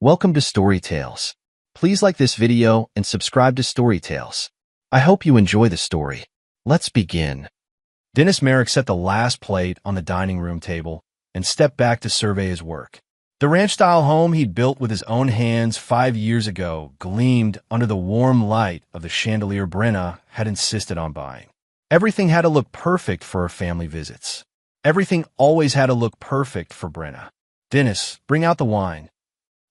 Welcome to Story Tales. Please like this video and subscribe to Story Tales. I hope you enjoy the story. Let's begin. Dennis Merrick set the last plate on the dining room table and stepped back to survey his work. The ranch-style home he'd built with his own hands 5 years ago gleamed under the warm light of the chandelier Brenna had insisted on buying. Everything had to look perfect for her family visits. Everything always had to look perfect for Brenna. "Dennis, bring out the wine."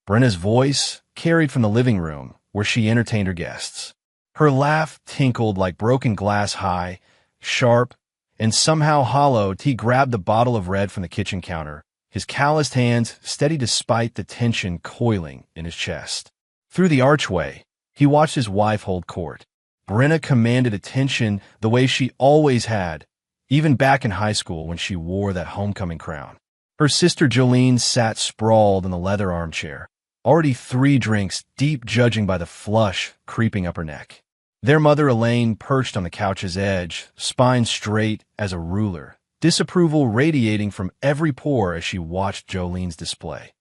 Brenna's voice carried from the living room where she entertained her guests. Her laugh tinkled like broken glass, high, sharp, and somehow hollow. He grabbed the bottle of red from the kitchen counter, his calloused hands steady despite the tension coiling in his chest. Through the archway, he watched his wife hold court. Brenna commanded attention the way she always had, even back in high school when she wore that homecoming crown. Her sister Jolene sat sprawled in the leather armchair, already 3 drinks deep, judging by the flush creeping up her neck. Their mother Elaine perched on the couch's edge, spine straight as a ruler, disapproval radiating from every pore as she watched Jolene's display.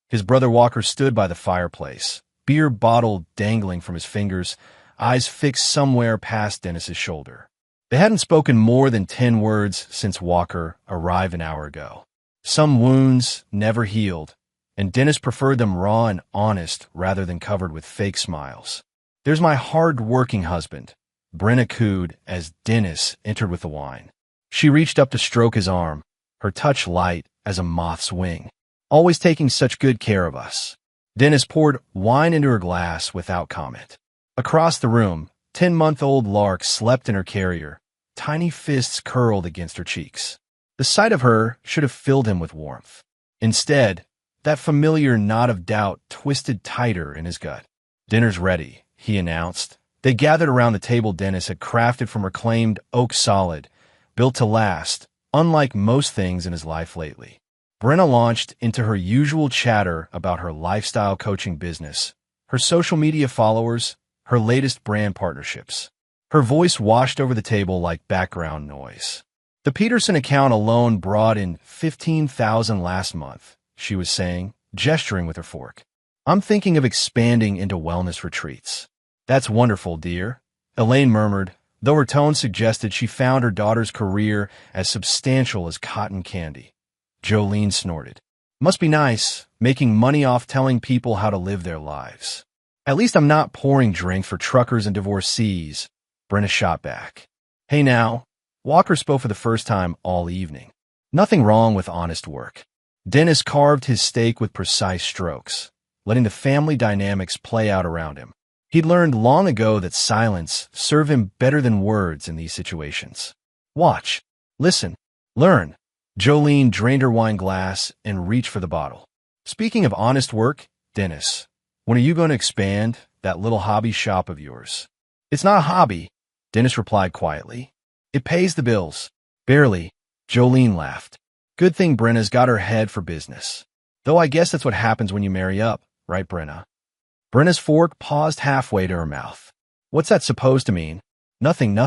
His brother Walker stood by the fireplace, beer bottle dangling from his fingers, eyes fixed somewhere past Dennis's shoulder. They hadn't spoken more than 10 words since Walker arrived an hour ago. Some wounds never healed, and Dennis preferred them raw and honest rather than covered with fake smiles. "There's my hard-working husband," Brenna cooed as Dennis entered with the wine. She reached up to stroke his arm, her touch light as a moth's wing. "Always taking such good care of us." Dennis poured wine into her glass without comment. Across the room, 10-month-old Lark slept in her carrier, tiny fists curled against her cheeks. The sight of her should have filled him with warmth. Instead, that familiar knot of doubt twisted tighter in his gut. "Dinner's ready," he announced. They gathered around the table Dennis had crafted from reclaimed oak solid, built to last, unlike most things in his life lately. Brenna launched into her usual chatter about her lifestyle coaching business, her social media followers, her latest brand partnerships. Her voice washed over the table like background noise. "The Peterson account alone brought in $15,000 last month," she was saying, gesturing with her fork. "I'm thinking of expanding into wellness retreats." "That's wonderful, dear," Elaine murmured, though her tone suggested she found her daughter's career as substantial as cotton candy. Jolene snorted. "Must be nice, making money off telling people how to live their lives." "At least I'm not pouring drink for truckers and divorcees," Brenna shot back. "Hey now," Walker spoke for the first time all evening. "Nothing wrong with honest work." Dennis carved his steak with precise strokes, letting the family dynamics play out around him. He'd learned long ago that silence served him better than words in these situations. "Watch, listen, learn." Jolene drained her wine glass and reached for the bottle. "Speaking of honest work, Dennis, when are you going to expand that little hobby shop of yours?" "It's not a hobby," Dennis replied quietly. "It pays the bills." "Barely," Jolene laughed. "Good thing Brenna's got her head for business. Though I guess that's what happens when you marry up, right, Brenna?" Brenna's fork paused halfway to her mouth. "What's that supposed to mean?" Nothing.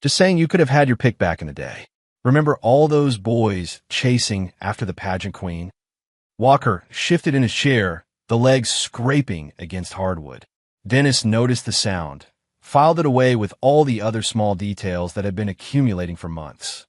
Just saying you could have had your pick back in the day. Remember all those boys chasing after the pageant queen?" Walker shifted in his chair, the legs scraping against hardwood. Dennis noticed the sound, filed it away with all the other small details that had been accumulating for months.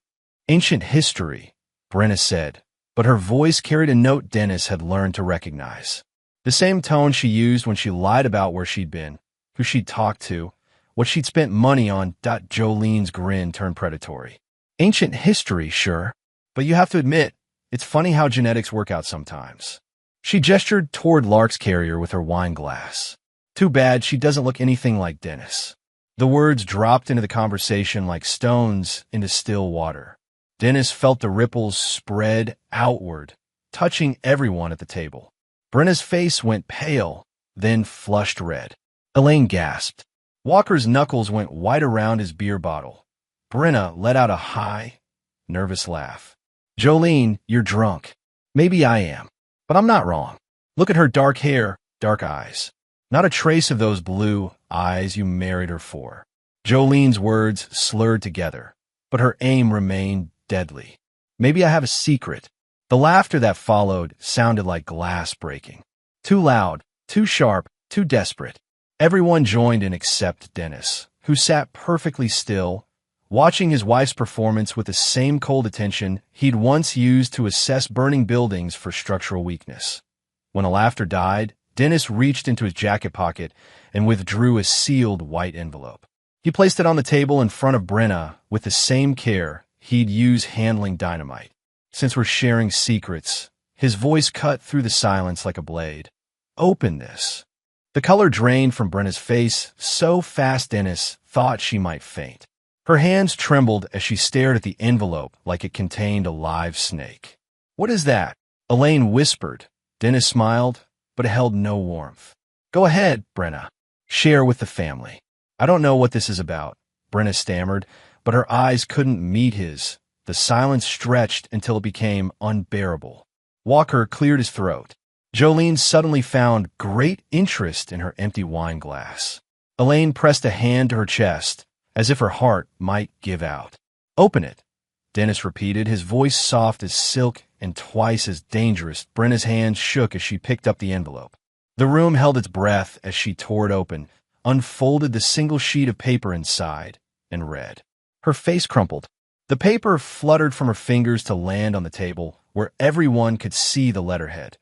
"Ancient history," Brenna said, but her voice carried a note Dennis had learned to recognize. The same tone she used when she lied about where she'd been, who she'd talked to, what she'd spent money on. Jolene's grin turned predatory. "Ancient history, sure, but you have to admit, it's funny how genetics work out sometimes." She gestured toward Lark's carrier with her wine glass. "Too bad she doesn't look anything like Dennis." The words dropped into the conversation like stones into still water. Dennis felt the ripples spread outward, touching everyone at the table. Brenna's face went pale, then flushed red. Elaine gasped. Walker's knuckles went white around his beer bottle. Brenna let out a high, nervous laugh. "Jolene, you're drunk. Maybe I am, but I'm not wrong. Look at her dark hair, dark eyes. Not a trace of those blue eyes you married her for." Jolene's words slurred together, but her aim remained deadly. "Maybe I have a secret." The laughter that followed sounded like glass breaking. Too loud, too sharp, too desperate. Everyone joined in except Dennis, who sat perfectly still, watching his wife's performance with the same cold attention he'd once used to assess burning buildings for structural weakness. When the laughter died, Dennis reached into his jacket pocket and withdrew a sealed white envelope. He placed it on the table in front of Brenna with the same care he'd use handling dynamite. Since we're sharing secrets, his voice cut through the silence like a blade. Open this. The color drained from Brenna's face so fast Dennis thought she might faint. Her hands trembled as she stared at the envelope like it contained a live snake. What is that? Elaine whispered. Dennis smiled, but it held no warmth. Go ahead, Brenna. Share with the family. I don't know what this is about, Brenna stammered, but her eyes couldn't meet his. The silence stretched until it became unbearable. Walker cleared his throat. Jolene suddenly found great interest in her empty wine glass. Elaine pressed a hand to her chest, as if her heart might give out. Open it, Dennis repeated, his voice soft as silk and twice as dangerous. Brenna's hand shook as she picked up the envelope. The room held its breath as she tore it open, unfolded the single sheet of paper inside, and read. Her face crumpled. The paper fluttered from her fingers to land on the table, where everyone could see the letterhead.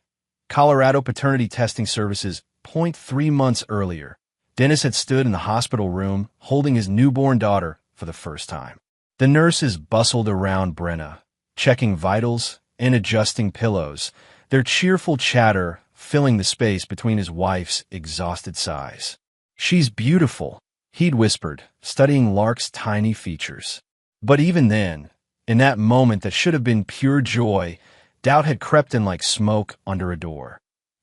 Colorado Paternity Testing Services, 0.3 months earlier. Dennis had stood in the hospital room, holding his newborn daughter for the first time. The nurses bustled around Brenna, checking vitals and adjusting pillows, their cheerful chatter filling the space between his wife's exhausted sighs. She's beautiful, he'd whispered, studying Lark's tiny features. But even then, in that moment that should have been pure joy, doubt had crept in like smoke under a door.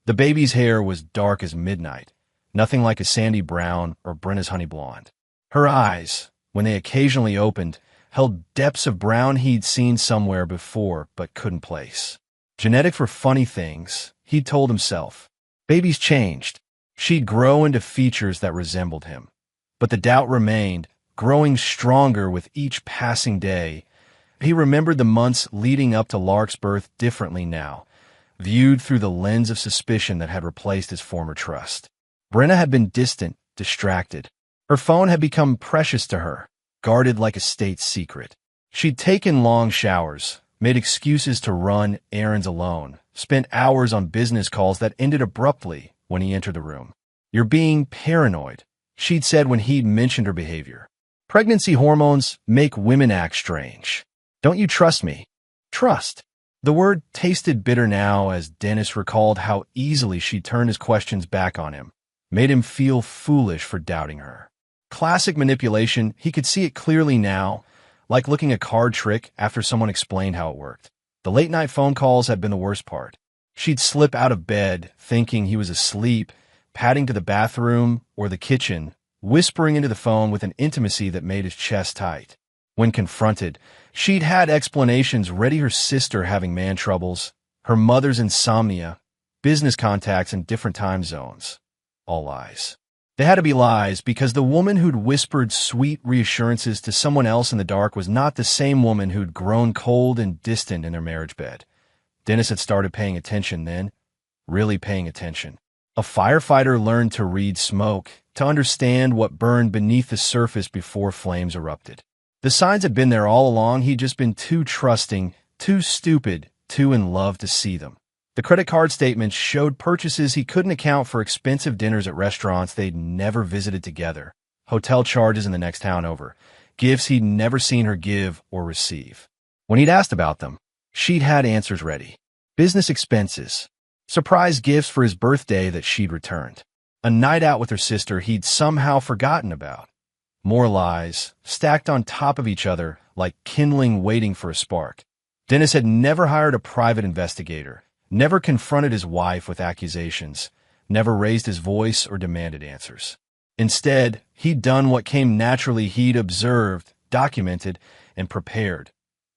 The baby's hair was dark as midnight, nothing like a sandy brown or Brenna's honey blonde. Her eyes, when they occasionally opened, held depths of brown he'd seen somewhere before but couldn't place. Genetics were funny things, he'd told himself. Babies changed. She'd grow into features that resembled him. But the doubt remained, growing stronger with each passing day. He remembered the months leading up to Lark's birth differently now, viewed through the lens of suspicion that had replaced his former trust. Brenna had been distant, distracted. Her phone had become precious to her, guarded like a state secret. She'd taken long showers, made excuses to run errands alone, spent hours on business calls that ended abruptly when he entered the room. You're being paranoid, she'd said when he'd mentioned her behavior. Pregnancy hormones make women act strange. Don't you trust me? Trust. The word tasted bitter now as Dennis recalled how easily she turned his questions back on him, made him feel foolish for doubting her. Classic manipulation, he could see it clearly now, like looking a card trick after someone explained how it worked. The late-night phone calls had been the worst part. She'd slip out of bed, thinking he was asleep, padding to the bathroom or the kitchen, whispering into the phone with an intimacy that made his chest tight. When confronted, she'd had explanations ready, her sister having man troubles, her mother's insomnia, business contacts in different time zones. All lies. They had to be lies because the woman who'd whispered sweet reassurances to someone else in the dark was not the same woman who'd grown cold and distant in their marriage bed. Dennis had started paying attention then, really paying attention. A firefighter learned to read smoke, to understand what burned beneath the surface before flames erupted. The signs had been there all along, he'd just been too trusting, too stupid, too in love to see them. The credit card statements showed purchases he couldn't account for, expensive dinners at restaurants they'd never visited together, hotel charges in the next town over, gifts he'd never seen her give or receive. When he'd asked about them, she'd had answers ready. Business expenses, surprise gifts for his birthday that she'd returned, a night out with her sister he'd somehow forgotten about. More lies, stacked on top of each other like kindling waiting for a spark. Dennis had never hired a private investigator, never confronted his wife with accusations, never raised his voice or demanded answers. Instead, he'd done what came naturally. He'd observed, documented, and prepared.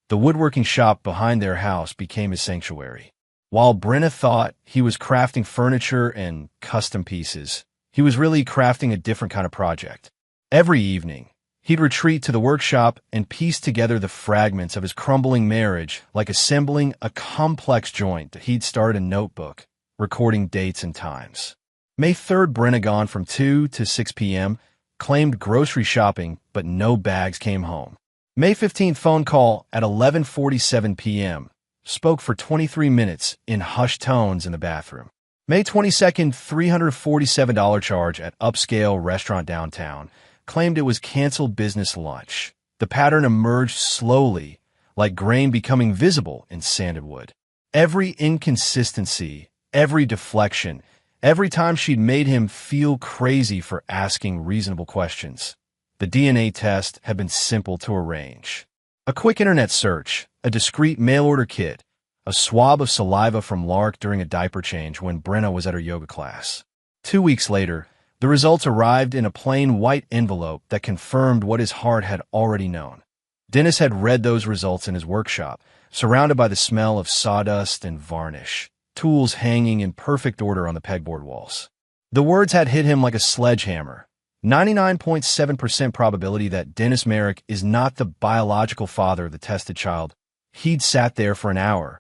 The woodworking shop behind their house became his sanctuary. While Brenna thought he was crafting furniture and custom pieces, he was really crafting a different kind of project. Every evening, he'd retreat to the workshop and piece together the fragments of his crumbling marriage, like assembling a complex joint that he'd started a notebook, recording dates and times. May 3rd, Brenna gone from 2 to 6 p.m., claimed grocery shopping, but no bags came home. May 15th, phone call at 11:47 p.m., spoke for 23 minutes in hushed tones in the bathroom. May 22nd, $347 charge at upscale restaurant downtown, claimed it was canceled business lunch. The pattern emerged slowly, like grain becoming visible in sanded wood. Every inconsistency, every deflection, every time she'd made him feel crazy for asking reasonable questions. The DNA test had been simple to arrange. A quick internet search, a discreet mail-order kit, a swab of saliva from Lark during a diaper change when Brenna was at her yoga class. 2 weeks later, the results arrived in a plain white envelope that confirmed what his heart had already known. Dennis had read those results in his workshop, surrounded by the smell of sawdust and varnish, tools hanging in perfect order on the pegboard walls. The words had hit him like a sledgehammer. 99.7% probability that Dennis Merrick is not the biological father of the tested child. He'd sat there for an hour,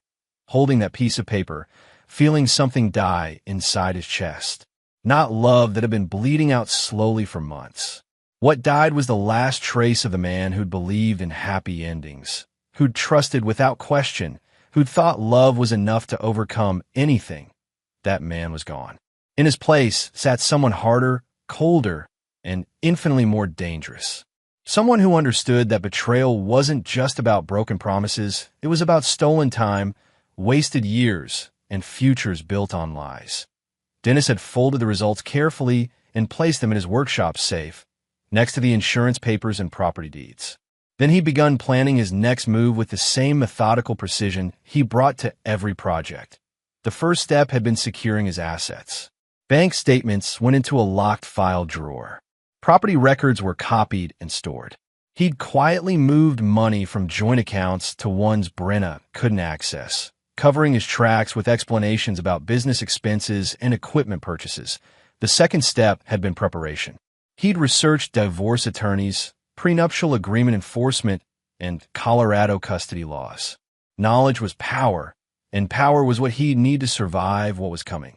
holding that piece of paper, feeling something die inside his chest. Not love that had been bleeding out slowly for months. What died was the last trace of the man who'd believed in happy endings, who'd trusted without question, who'd thought love was enough to overcome anything. That man was gone. In his place sat someone harder, colder, and infinitely more dangerous. Someone who understood that betrayal wasn't just about broken promises, it was about stolen time, wasted years, and futures built on lies. Dennis had folded the results carefully and placed them in his workshop safe, next to the insurance papers and property deeds. Then he begun planning his next move with the same methodical precision he brought to every project. The first step had been securing his assets. Bank statements went into a locked file drawer. Property records were copied and stored. He'd quietly moved money from joint accounts to ones Brenna couldn't access, covering his tracks with explanations about business expenses and equipment purchases. The second step had been preparation. He'd researched divorce attorneys, prenuptial agreement enforcement, and Colorado custody laws. Knowledge was power, and power was what he'd need to survive what was coming.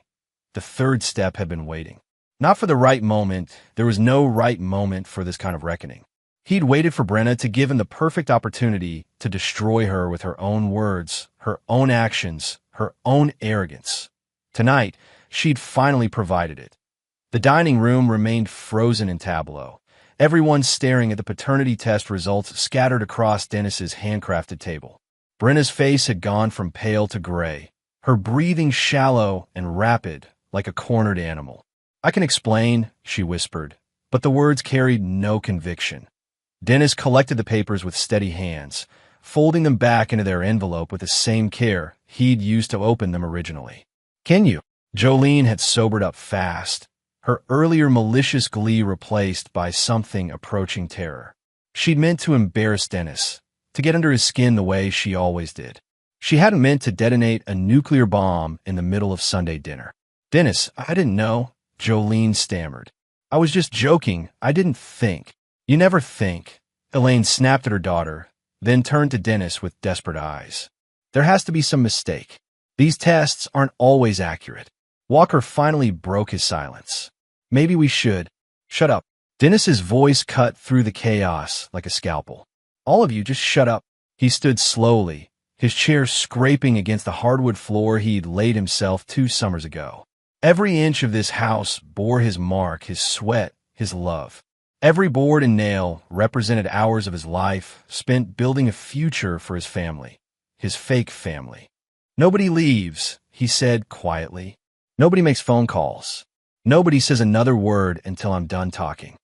The third step had been waiting. Not for the right moment. There was no right moment for this kind of reckoning. He'd waited for Brenna to give him the perfect opportunity to destroy her with her own words, her own actions, her own arrogance. Tonight, she'd finally provided it. The dining room remained frozen in tableau, everyone staring at the paternity test results scattered across Dennis's handcrafted table. Brenna's face had gone from pale to gray, her breathing shallow and rapid like a cornered animal. "I can explain," she whispered, but the words carried no conviction. Dennis collected the papers with steady hands, folding them back into their envelope with the same care he'd used to open them originally. "Can you?" Jolene had sobered up fast, her earlier malicious glee replaced by something approaching terror. She'd meant to embarrass Dennis, to get under his skin the way she always did. She hadn't meant to detonate a nuclear bomb in the middle of Sunday dinner. "Dennis, I didn't know," Jolene stammered. "I was just joking. I didn't think." "You never think," Elaine snapped at her daughter, then turned to Dennis with desperate eyes. "There has to be some mistake. These tests aren't always accurate." Walker finally broke his silence. "Maybe we should." "Shut up." Dennis's voice cut through the chaos like a scalpel. "All of you, just shut up." He stood slowly, his chair scraping against the hardwood floor he'd laid himself 2 summers ago. Every inch of this house bore his mark, his sweat, his love. Every board and nail represented hours of his life spent building a future for his family, his fake family. "Nobody leaves," he said quietly. "Nobody makes phone calls. Nobody says another word until I'm done talking."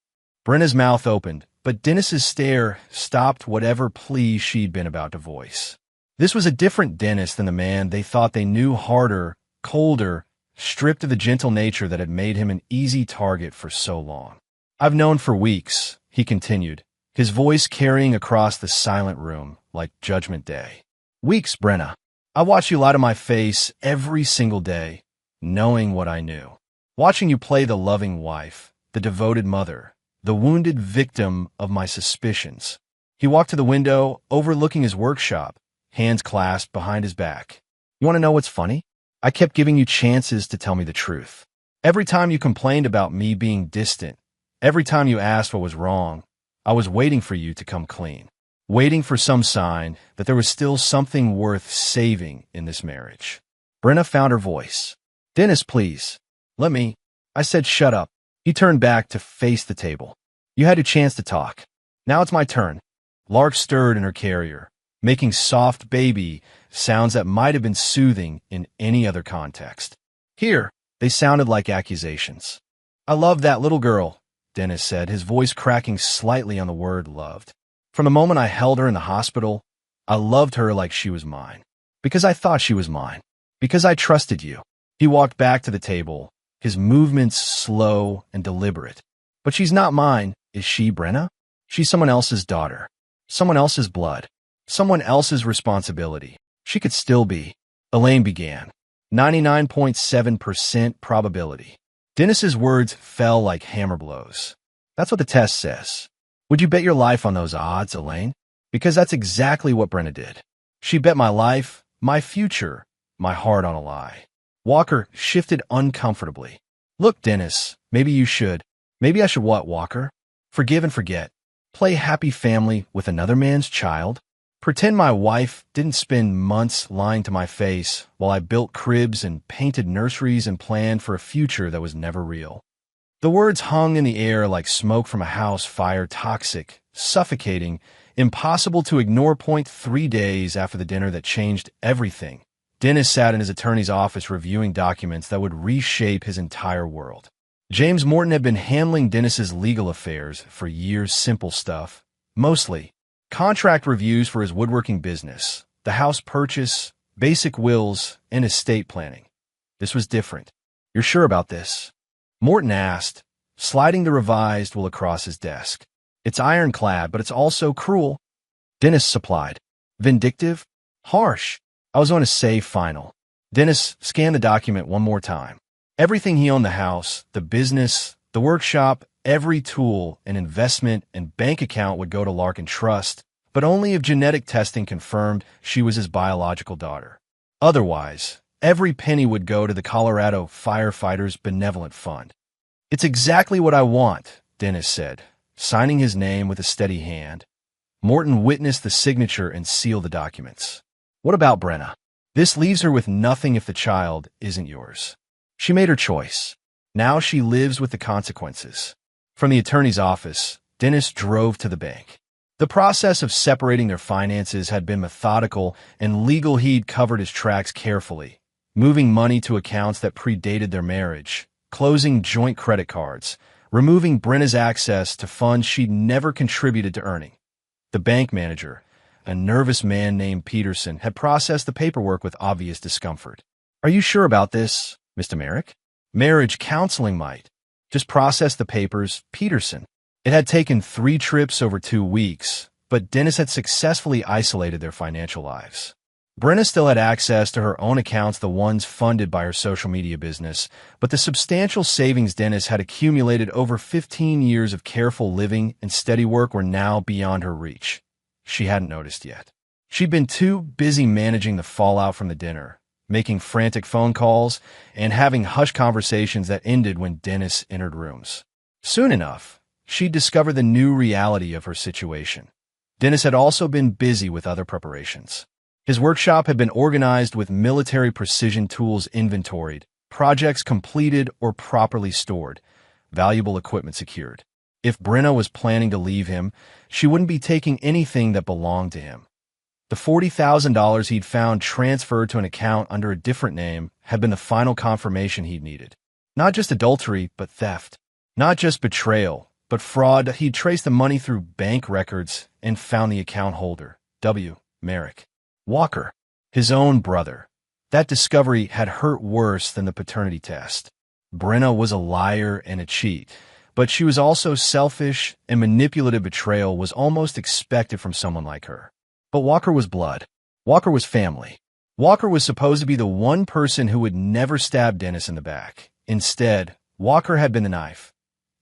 Brenna's mouth opened, but Dennis's stare stopped whatever plea she'd been about to voice. This was a different Dennis than the man they thought they knew, harder, colder, stripped of the gentle nature that had made him an easy target for so long. "I've known for weeks," he continued, his voice carrying across the silent room like Judgment Day. "Weeks, Brenna. I watched you lie to my face every single day, knowing what I knew. Watching you play the loving wife, the devoted mother, the wounded victim of my suspicions." He walked to the window, overlooking his workshop, hands clasped behind his back. "You want to know what's funny? I kept giving you chances to tell me the truth. Every time you complained about me being distant, every time you asked what was wrong, I was waiting for you to come clean, waiting for some sign that there was still something worth saving in this marriage. Brenna found her voice. Dennis, please. Let me. I said, shut up. He turned back to face the table. You had your chance to talk. Now it's my turn. Lark stirred in her carrier, making soft baby sounds that might have been soothing in any other context. Here, they sounded like accusations. I love that little girl, Dennis said, his voice cracking slightly on the word loved. From the moment I held her in the hospital, I loved her like she was mine. Because I thought she was mine. Because I trusted you. He walked back to the table, his movements slow and deliberate. But she's not mine, is she, Brenna? She's someone else's daughter. Someone else's blood. Someone else's responsibility. She could still be. Elaine began. 99.7% probability. Dennis's words fell like hammer blows. That's what the test says. Would you bet your life on those odds, Elaine? Because that's exactly what Brenna did. She bet my life, my future, my heart on a lie. Walker shifted uncomfortably. Look, Dennis, maybe you should. Maybe I should what, Walker? Forgive and forget. Play happy family with another man's child? Pretend my wife didn't spend months lying to my face while I built cribs and painted nurseries and planned for a future that was never real. The words hung in the air like smoke from a house fire, toxic, suffocating, impossible to ignore. 3 days after the dinner that changed everything, Dennis sat in his attorney's office reviewing documents that would reshape his entire world. James Morton had been handling Dennis's legal affairs for years, simple stuff, mostly. Contract reviews for his woodworking business, the house purchase, basic wills, and estate planning. This was different. You're sure about this? Morton asked, sliding the revised will across his desk. It's ironclad, but it's also cruel. Dennis supplied. Vindictive? Harsh. I was going to say final. Dennis scanned the document one more time. Everything he owned, the house, the business, the workshop, every tool, an investment, and bank account would go to Larkin Trust, but only if genetic testing confirmed she was his biological daughter. Otherwise, every penny would go to the Colorado Firefighters Benevolent Fund. It's exactly what I want, Dennis said, signing his name with a steady hand. Morton witnessed the signature and sealed the documents. What about Brenna? This leaves her with nothing if the child isn't yours. She made her choice. Now she lives with the consequences. From the attorney's office, Dennis drove to the bank. The process of separating their finances had been methodical, and legal he'd covered his tracks carefully, moving money to accounts that predated their marriage, closing joint credit cards, removing Brenna's access to funds she'd never contributed to earning. The bank manager, a nervous man named Peterson, had processed the paperwork with obvious discomfort. Are you sure about this, Mr. Merrick? Marriage counseling might. Just process the papers, Peterson. It had taken 3 trips over 2 weeks, but Dennis had successfully isolated their financial lives. Brenna still had access to her own accounts, the ones funded by her social media business, but the substantial savings Dennis had accumulated over 15 years of careful living and steady work were now beyond her reach. She hadn't noticed yet. She'd been too busy managing the fallout from the dinner, making frantic phone calls, and having hushed conversations that ended when Dennis entered rooms. Soon enough, she'd discovered the new reality of her situation. Dennis had also been busy with other preparations. His workshop had been organized with military precision tools inventoried, projects completed or properly stored, valuable equipment secured. If Brenna was planning to leave him, she wouldn't be taking anything that belonged to him. The $40,000 he'd found transferred to an account under a different name had been the final confirmation he'd needed. Not just adultery, but theft. Not just betrayal, but fraud. He'd traced the money through bank records and found the account holder, W. Merrick. Walker, his own brother. That discovery had hurt worse than the paternity test. Brenna was a liar and a cheat, but she was also selfish, and manipulative betrayal was almost expected from someone like her. But Walker was blood. Walker was family. Walker was supposed to be the one person who would never stab Dennis in the back. Instead, Walker had been the knife.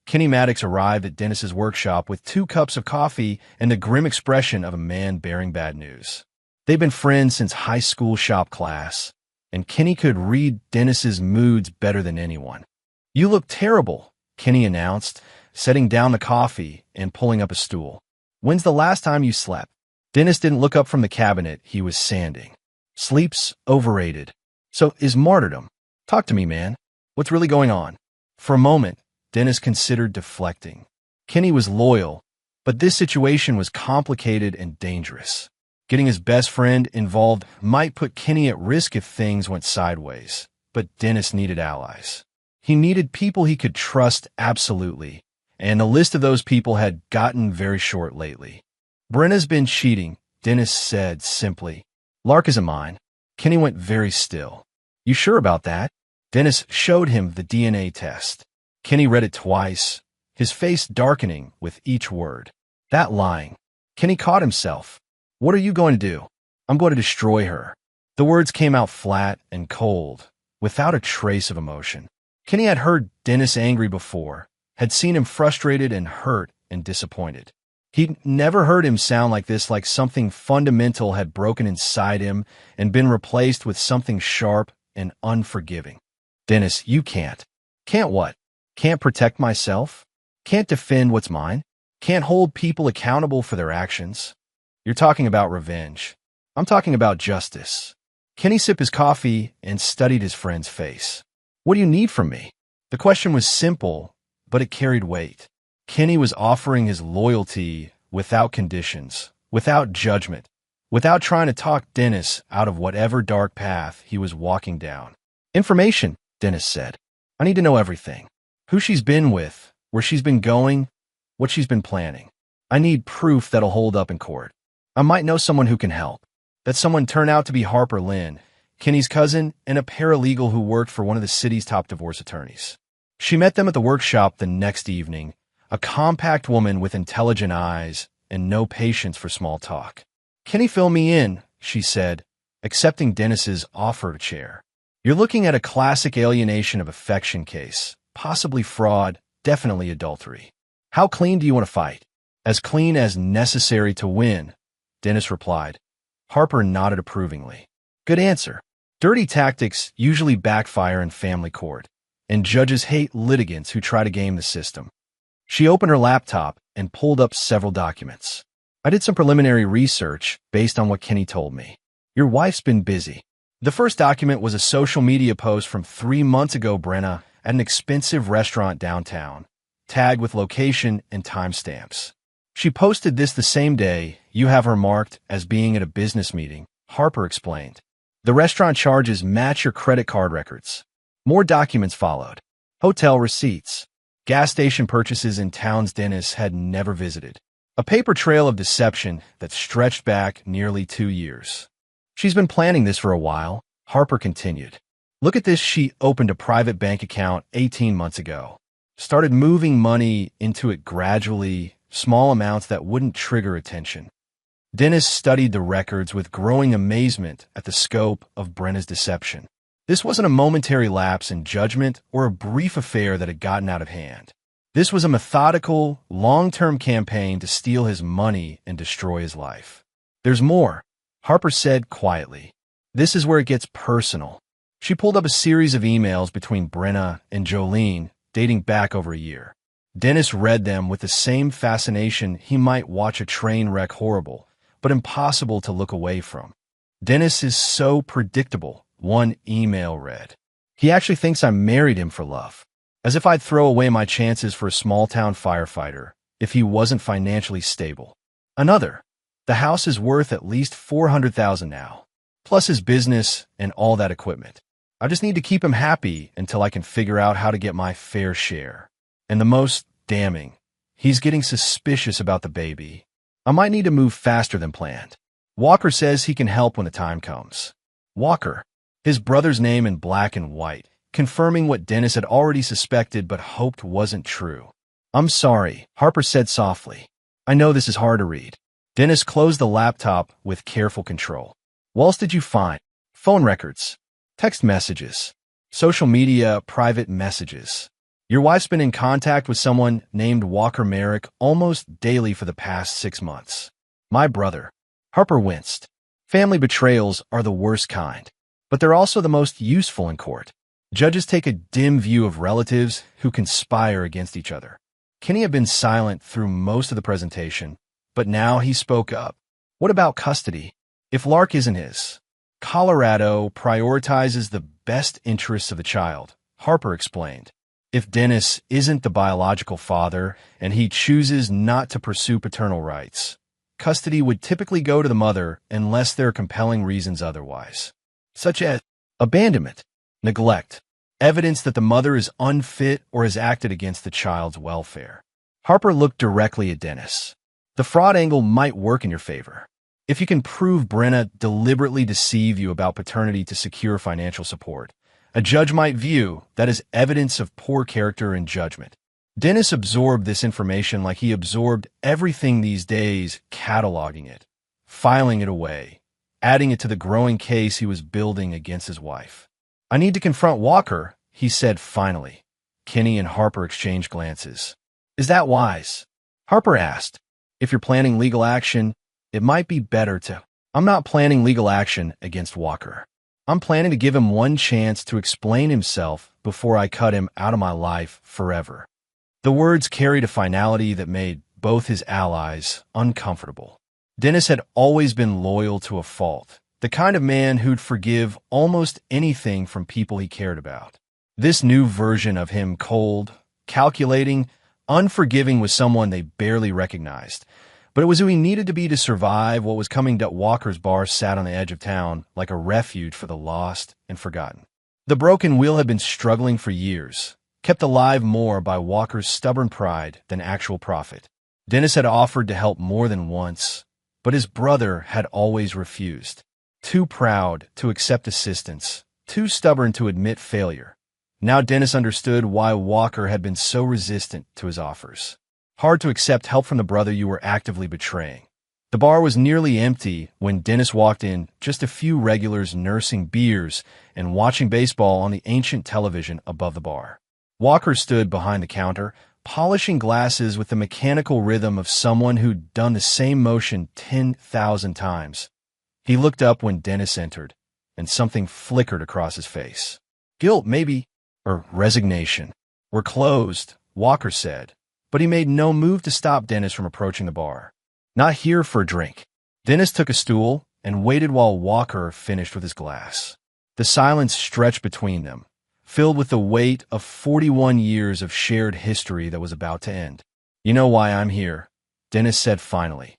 Kenny Maddox arrived at Dennis's workshop with 2 cups of coffee and the grim expression of a man bearing bad news. They'd been friends since high school shop class. and Kenny could read Dennis's moods better than anyone. "You look terrible," Kenny announced, setting down the coffee and pulling up a stool. "When's the last time you slept?" Dennis didn't look up from the cabinet he was sanding. "Sleep's overrated. So is martyrdom. Talk to me, man. What's really going on?" For a moment, Dennis considered deflecting. Kenny was loyal, but this situation was complicated and dangerous. Getting his best friend involved might put Kenny at risk if things went sideways, but Dennis needed allies. He needed people he could trust absolutely, and the list of those people had gotten very short lately. "Brenna's been cheating," Dennis said simply. "Lark isn't mine." Kenny went very still. "You sure about that?" Dennis showed him the DNA test. Kenny read it twice, his face darkening with each word. "That lying." Kenny caught himself. "What are you going to do?" "I'm going to destroy her." The words came out flat and cold, without a trace of emotion. Kenny had heard Dennis angry before, had seen him frustrated and hurt and disappointed. He'd never heard him sound like this, like something fundamental had broken inside him and been replaced with something sharp and unforgiving. "Dennis, you can't." "Can't what?" "Can't protect myself? Can't defend what's mine? Can't hold people accountable for their actions?" "You're talking about revenge. I'm talking about justice." Kenny sipped his coffee and studied his friend's face. "What do you need from me?" The question was simple, but it carried weight. Kenny was offering his loyalty without conditions, without judgment, without trying to talk Dennis out of whatever dark path he was walking down. "Information," Dennis said. "I need to know everything. Who she's been with, where she's been going, what she's been planning. I need proof that'll hold up in court. I might know someone who can help." That someone turned out to be Harper Lynn, Kenny's cousin and a paralegal who worked for one of the city's top divorce attorneys. She met them at the workshop the next evening, a compact woman with intelligent eyes and no patience for small talk. "Kenny, fill me in," she said, accepting Dennis's offer chair. "You're looking at a classic alienation of affection case, possibly fraud, definitely adultery. How clean do you want to fight?" "As clean as necessary to win," Dennis replied. Harper nodded approvingly. "Good answer. Dirty tactics usually backfire in family court, and judges hate litigants who try to game the system." She opened her laptop and pulled up several documents. "I did some preliminary research based on what Kenny told me. Your wife's been busy." The first document was a social media post from 3 months ago. Brenna at an expensive restaurant downtown, tagged with location and timestamps. "She posted this the same day you have her marked as being at a business meeting," Harper explained. "The restaurant charges match your credit card records." More documents followed. Hotel receipts, gas station purchases in towns Dennis had never visited. A paper trail of deception that stretched back nearly 2 years. "She's been planning this for a while," Harper continued. "Look at this. She opened a private bank account 18 months ago. Started moving money into it gradually, small amounts that wouldn't trigger attention." Dennis studied the records with growing amazement at the scope of Brenna's deception. This wasn't a momentary lapse in judgment or a brief affair that had gotten out of hand. This was a methodical, long-term campaign to steal his money and destroy his life. "There's more," Harper said quietly. "This is where it gets personal." She pulled up a series of emails between Brenna and Jolene dating back over a year. Dennis read them with the same fascination he might watch a train wreck, horrible, but impossible to look away from. "Dennis is so predictable," one email read. "He actually thinks I married him for love. As if I'd throw away my chances for a small-town firefighter if he wasn't financially stable." Another, "The house is worth at least $400,000 now, plus his business and all that equipment. I just need to keep him happy until I can figure out how to get my fair share." And the most damning, "He's getting suspicious about the baby. I might need to move faster than planned. Walker says he can help when the time comes." Walker, his brother's name in black and white, confirming what Dennis had already suspected but hoped wasn't true. "I'm sorry," Harper said softly. "I know this is hard to read." Dennis closed the laptop with careful control. "What else did you find?" "Phone records, text messages, social media, private messages. Your wife's been in contact with someone named Walker Merrick almost daily for the past 6 months. My brother." Harper winced. Family betrayals are the worst kind. but they're also the most useful in court. Judges take a dim view of relatives who conspire against each other. Kenny had been silent through most of the presentation, but now he spoke up. What about custody? If Lark isn't his? Colorado prioritizes the best interests of the child, Harper explained. If Dennis isn't the biological father and he chooses not to pursue paternal rights, custody would typically go to the mother unless there are compelling reasons otherwise, such as abandonment, neglect, evidence that the mother is unfit or has acted against the child's welfare. Harper looked directly at Dennis. The fraud angle might work in your favor. If you can prove Brenna deliberately deceived you about paternity to secure financial support, a judge might view that as evidence of poor character and judgment. Dennis absorbed this information like he absorbed everything these days, cataloging it, filing it away, adding it to the growing case he was building against his wife. I need to confront Walker, he said finally. Kenny and Harper exchanged glances. Is that wise? Harper asked. If you're planning legal action, it might be better to. I'm not planning legal action against Walker. I'm planning to give him one chance to explain himself before I cut him out of my life forever. The words carried a finality that made both his allies uncomfortable. Dennis had always been loyal to a fault, the kind of man who'd forgive almost anything from people he cared about. This new version of him, cold, calculating, unforgiving, was someone they barely recognized. But it was who he needed to be to survive what was coming. Walker's bar sat on the edge of town like a refuge for the lost and forgotten. The broken wheel had been struggling for years, kept alive more by Walker's stubborn pride than actual profit. Dennis had offered to help more than once, but his brother had always refused. Too proud to accept assistance, too stubborn to admit failure. Now Dennis understood why Walker had been so resistant to his offers. Hard to accept help from the brother you were actively betraying. The bar was nearly empty when Dennis walked in, just a few regulars nursing beers and watching baseball on the ancient television above the bar. Walker stood behind the counter, polishing glasses with the mechanical rhythm of someone who'd done the same motion 10,000 times. He looked up when Dennis entered, and something flickered across his face. Guilt, maybe, or resignation. We're closed, Walker said. But he made no move to stop Dennis from approaching the bar. Not here for a drink. Dennis took a stool and waited while Walker finished with his glass. The silence stretched between them, filled with the weight of 41 years of shared history that was about to end. You know why I'm here, Dennis said finally.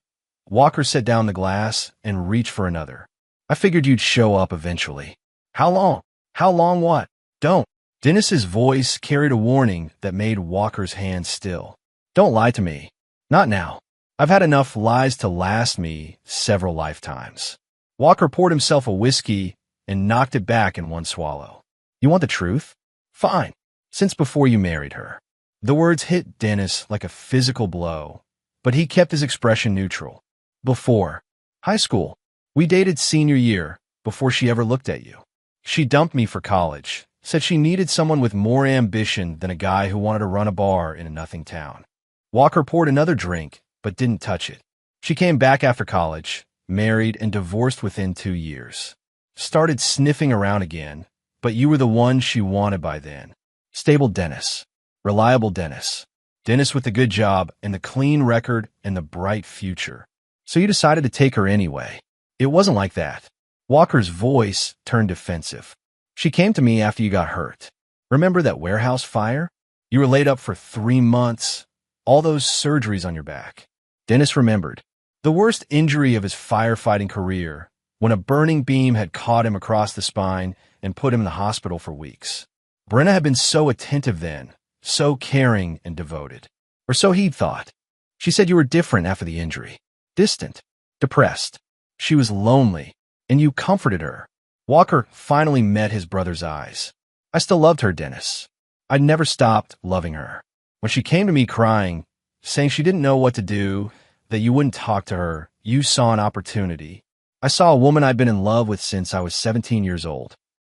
Walker set down the glass and reached for another. I figured you'd show up eventually. How long? How long what? Don't. Dennis's voice carried a warning that made Walker's hands still. Don't lie to me. Not now. I've had enough lies to last me several lifetimes. Walker poured himself a whiskey and knocked it back in one swallow. You want the truth? Fine. Since before you married her. The words hit Dennis like a physical blow, but he kept his expression neutral. Before high school. We dated senior year, before she ever looked at you. She dumped me for college, said she needed someone with more ambition than a guy who wanted to run a bar in a nothing town. Walker poured another drink, but didn't touch it. She came back after college, married and divorced within 2 years. Started sniffing around again, but you were the one she wanted by then. Stable Dennis. Reliable Dennis. Dennis with the good job and the clean record and the bright future. So you decided to take her anyway. It wasn't like that. Walker's voice turned defensive. She came to me after you got hurt. Remember that warehouse fire? You were laid up for 3 months. All those surgeries on your back. Dennis remembered. The worst injury of his firefighting career, when a burning beam had caught him across the spine and put him in the hospital for weeks. Brenna had been so attentive then, so caring and devoted. Or so he'd thought. She said you were different after the injury. Distant. Depressed. She was lonely, and you comforted her. Walker finally met his brother's eyes. I still loved her, Dennis. I'd never stopped loving her. When she came to me crying, saying she didn't know what to do, that you wouldn't talk to her, you saw an opportunity. I saw a woman I'd been in love with since I was 17 years old.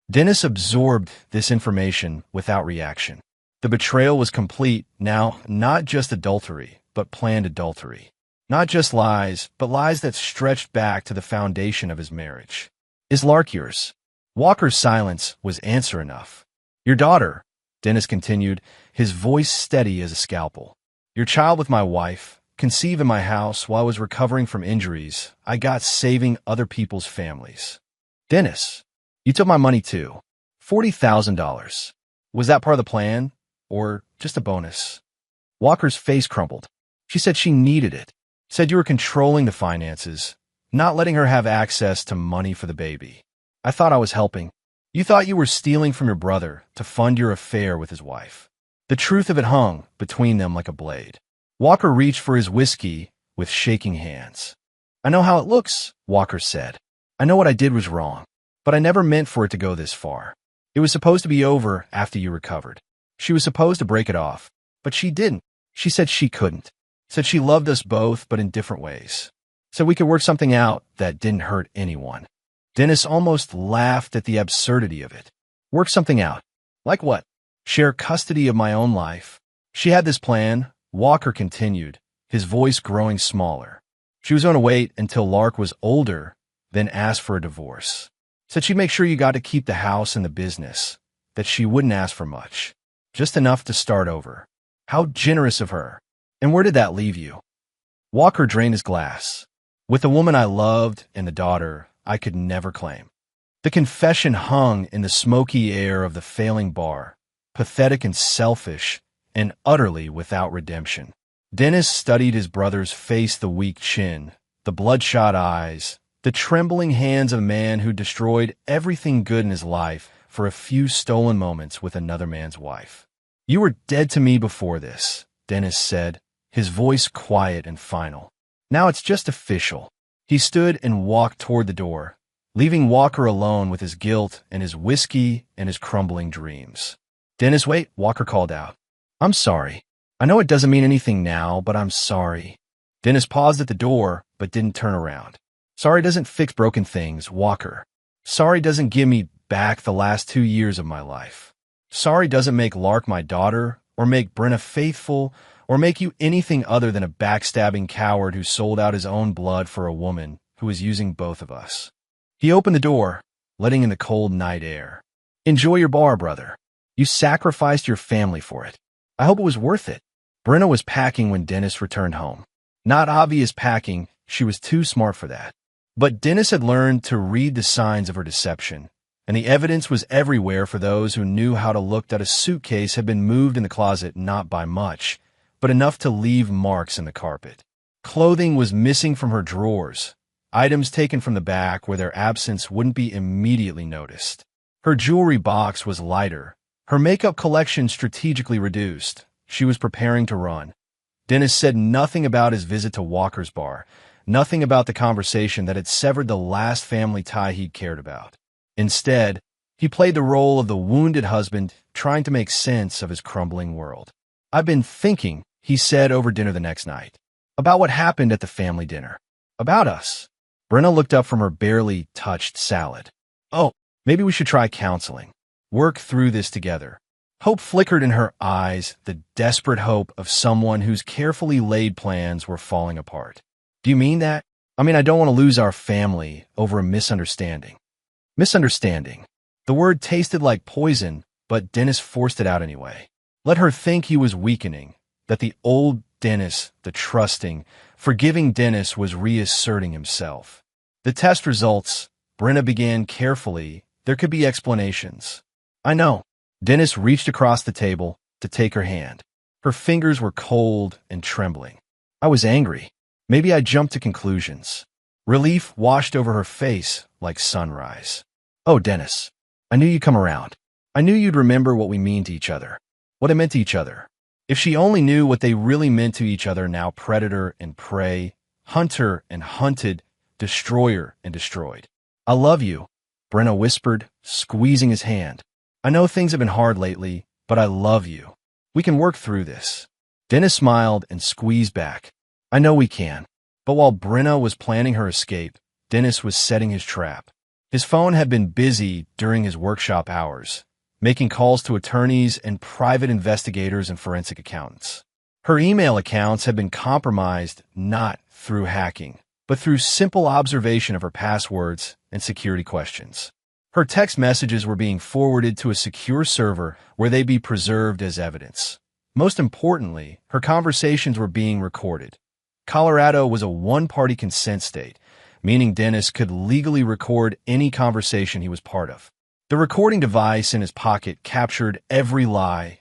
Dennis absorbed this information without reaction. The betrayal was complete now, not just adultery, but planned adultery. Not just lies, but lies that stretched back to the foundation of his marriage. Is Lark yours? Walker's silence was answer enough. Your daughter, Dennis continued, his voice steady as a scalpel. Your child with my wife, conceived in my house while I was recovering from injuries I got saving other people's families. Dennis, you took my money too. $40,000. Was that part of the plan, or just a bonus? Walker's face crumpled. She said she needed it. Said you were controlling the finances, not letting her have access to money for the baby. I thought I was helping. You thought you were stealing from your brother to fund your affair with his wife. The truth of it hung between them like a blade. Walker reached for his whiskey with shaking hands. I know how it looks, Walker said. I know what I did was wrong, but I never meant for it to go this far. It was supposed to be over after you recovered. She was supposed to break it off, but she didn't. She said she couldn't. Said she loved us both, but in different ways. Said we could work something out that didn't hurt anyone. Dennis almost laughed at the absurdity of it. Work something out. Like what? Share custody of my own life. She had this plan, Walker continued, his voice growing smaller. She was going to wait until Lark was older, then ask for a divorce. Said she'd make sure you got to keep the house and the business, that she wouldn't ask for much. Just enough to start over. How generous of her. And where did that leave you? Walker drained his glass. With the woman I loved and the daughter I could never claim. The confession hung in the smoky air of the failing bar, pathetic and selfish, and utterly without redemption. Dennis studied his brother's face, the weak chin, the bloodshot eyes, the trembling hands of a man who destroyed everything good in his life for a few stolen moments with another man's wife. You were dead to me before this, Dennis said, his voice quiet and final. Now it's just official. He stood and walked toward the door, leaving Walker alone with his guilt and his whiskey and his crumbling dreams. Dennis, wait, Walker called out. I'm sorry. I know it doesn't mean anything now, but I'm sorry. Dennis paused at the door, but didn't turn around. Sorry doesn't fix broken things, Walker. Sorry doesn't give me back the last 2 years of my life. Sorry doesn't make Lark my daughter, or make Brenna faithful, or make you anything other than a backstabbing coward who sold out his own blood for a woman who was using both of us. He opened the door, letting in the cold night air. Enjoy your bar, brother. You sacrificed your family for it. I hope it was worth it. Brenna was packing when Dennis returned home. Not obvious packing, she was too smart for that. But Dennis had learned to read the signs of her deception, and the evidence was everywhere for those who knew how to look that a suitcase had been moved in the closet not by much, but enough to leave marks in the carpet. Clothing was missing from her drawers, items taken from the back where their absence wouldn't be immediately noticed. Her jewelry box was lighter, her makeup collection strategically reduced. She was preparing to run. Dennis said nothing about his visit to Walker's bar, nothing about the conversation that had severed the last family tie he'd cared about. Instead, he played the role of the wounded husband trying to make sense of his crumbling world. I've been thinking, he said over dinner the next night, about what happened at the family dinner. About us. Brenna looked up from her barely touched salad. Oh, maybe we should try counseling. Work through this together. Hope flickered in her eyes, the desperate hope of someone whose carefully laid plans were falling apart. Do you mean that? I mean, I don't want to lose our family over a misunderstanding. Misunderstanding. The word tasted like poison, but Dennis forced it out anyway. Let her think he was weakening, that the old Dennis, the trusting, forgiving Dennis was reasserting himself. The test results, Brenna began carefully. There could be explanations. I know. Dennis reached across the table to take her hand. Her fingers were cold and trembling. I was angry. Maybe I jumped to conclusions. Relief washed over her face like sunrise. Oh, Dennis, I knew you'd come around. I knew you'd remember what we mean to each other. What it meant to each other. If she only knew what they really meant to each other now, predator and prey, hunter and hunted, destroyer and destroyed. I love you, Brenna whispered, squeezing his hand. I know things have been hard lately, but I love you. We can work through this. Dennis smiled and squeezed back. I know we can. But while Brenna was planning her escape, Dennis was setting his trap. His phone had been busy during his workshop hours, making calls to attorneys and private investigators and forensic accountants. Her email accounts had been compromised not through hacking, but through simple observation of her passwords and security questions. Her text messages were being forwarded to a secure server where they'd be preserved as evidence. Most importantly, her conversations were being recorded. Colorado was a one-party consent state, meaning Dennis could legally record any conversation he was part of. The recording device in his pocket captured every lie,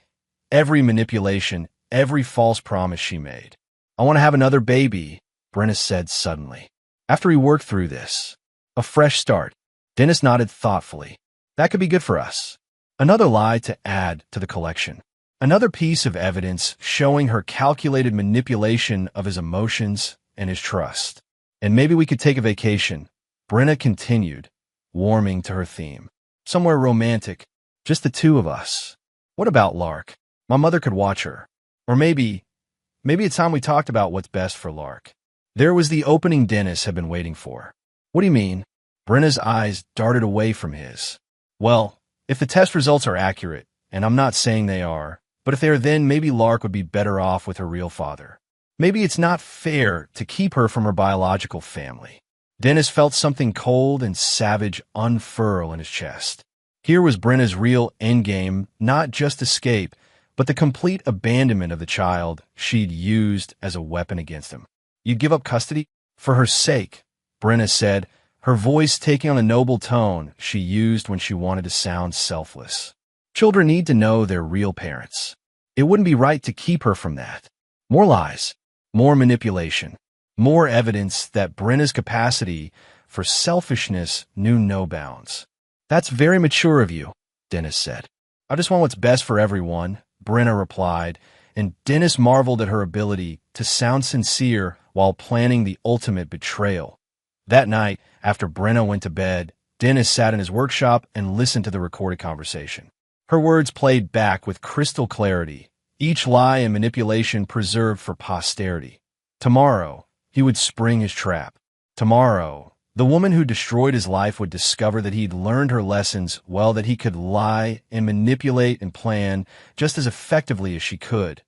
every manipulation, every false promise she made. "I want to have another baby," Brenna said suddenly. After he worked through this, a fresh start, Dennis nodded thoughtfully. "That could be good for us." Another lie to add to the collection. Another piece of evidence showing her calculated manipulation of his emotions and his trust. "And maybe we could take a vacation," Brenna continued, warming to her theme. "Somewhere romantic, just the two of us. What about Lark? My mother could watch her. Or maybe it's time we talked about what's best for Lark." There was the opening Dennis had been waiting for. "What do you mean?" Brenna's eyes darted away from his. "Well, if the test results are accurate, and I'm not saying they are, but if they are, then maybe Lark would be better off with her real father. Maybe it's not fair to keep her from her biological family." Dennis felt something cold and savage unfurl in his chest. Here was Brenna's real endgame, not just escape, but the complete abandonment of the child she'd used as a weapon against him. "You'd give up custody? For her sake," Brenna said, her voice taking on a noble tone she used when she wanted to sound selfless. "Children need to know their real parents. It wouldn't be right to keep her from that." More lies, more manipulation, more evidence that Brenna's capacity for selfishness knew no bounds. "That's very mature of you," Dennis said. "I just want what's best for everyone," Brenna replied, and Dennis marveled at her ability to sound sincere while planning the ultimate betrayal. That night, after Brenna went to bed, Dennis sat in his workshop and listened to the recorded conversation. Her words played back with crystal clarity, each lie and manipulation preserved for posterity. Tomorrow, he would spring his trap. Tomorrow, the woman who destroyed his life would discover that he'd learned her lessons well, that he could lie and manipulate and plan just as effectively as she could.